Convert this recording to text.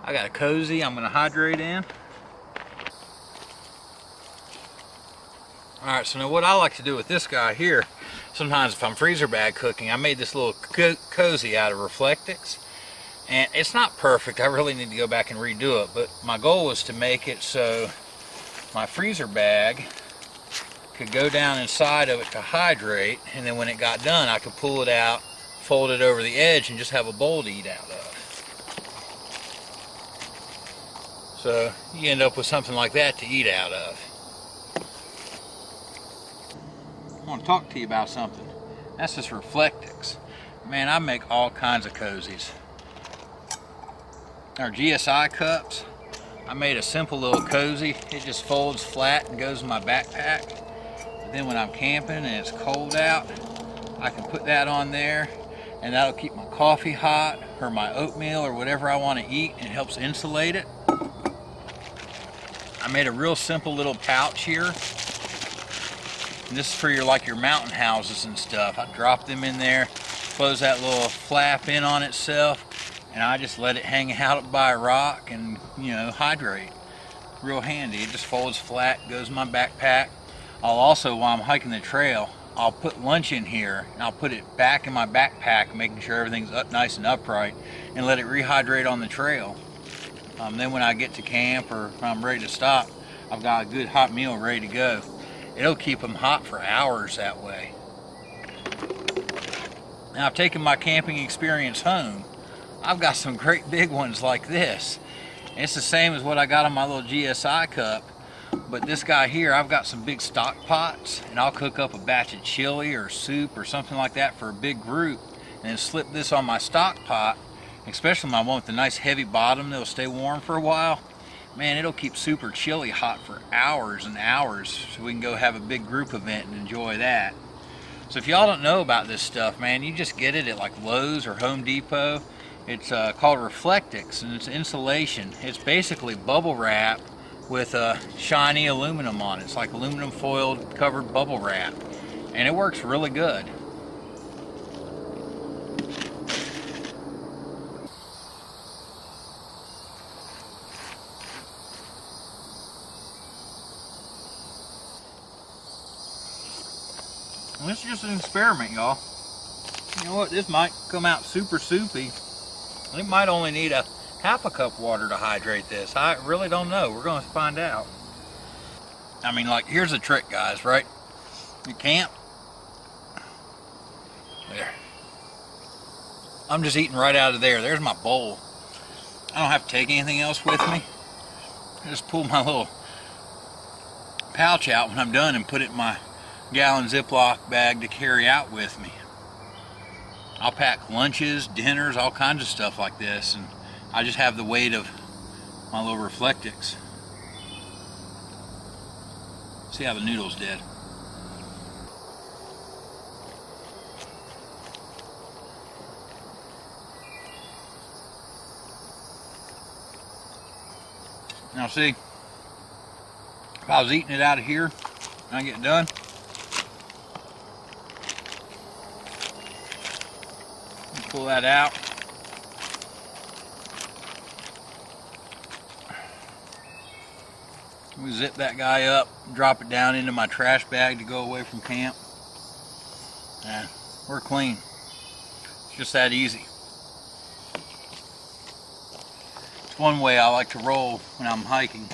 I got a Koozie I'm gonna hydrate in. Alright, so now what I like to do with this guy here, sometimes if I'm freezer bag cooking, I made this little Koozie out of Reflectix. And it's not perfect, I really need to go back and redo it, but my goal was to make it so my freezer bag could go down inside of it to hydrate, and then when it got done I could pull it out, fold it over the edge, and just have a bowl to eat out of. So you end up with something like that to eat out of. I want to talk to you about something. That's this Reflectix. Man, I make all kinds of cozies. Our GSI cups, I made a simple little cozy. It just folds flat and goes in my backpack. But then when I'm camping and it's cold out, I can put that on there, and that'll keep my coffee hot or my oatmeal or whatever I want to eat. It helps insulate it. I made a real simple little pouch here. And this is for your mountain houses and stuff. I drop them in there, close that little flap in on itself, and I just let it hang out by a rock and, you know, hydrate. Real handy. It just folds flat, goes in my backpack. I'll also, while I'm hiking the trail, I'll put lunch in here and I'll put it back in my backpack, making sure everything's up nice and upright, and let it rehydrate on the trail. Then when I get to camp or when I'm ready to stop, I've got a good hot meal ready to go. It'll keep them hot for hours that way. Now I've taken my camping experience home. I've got some great big ones like this. It's the same as what I got on my little GSI cup, but this guy here, I've got some big stock pots, and I'll cook up a batch of chili or soup or something like that for a big group, and then slip this on my stock pot, especially my one with the nice heavy bottom that'll stay warm for a while. Man, it'll keep super chili hot for hours and hours, so we can go have a big group event and enjoy that. So if y'all don't know about this stuff, man, you just get it at like Lowe's or Home Depot. It's called Reflectix, and it's insulation. It's basically bubble wrap with shiny aluminum on it. It's like aluminum foil covered bubble wrap, and it works really good. And this is just an experiment, y'all. You know what? This might come out super soupy. It might only need a half a cup of water to hydrate this. I really don't know. We're going to find out. I mean, like, here's the trick, guys, right? You camp. There. I'm just eating right out of there. There's my bowl. I don't have to take anything else with me. I just pull my little pouch out when I'm done and put it in my gallon Ziploc bag to carry out with me. I'll pack lunches, dinners, all kinds of stuff like this, and I just have the weight of my little Reflectix. See how the noodles did. Now see, if I was eating it out of here when I get done, pull that out. We zip that guy up, drop it down into my trash bag to go away from camp. And we're clean. It's just that easy. It's one way I like to roll when I'm hiking.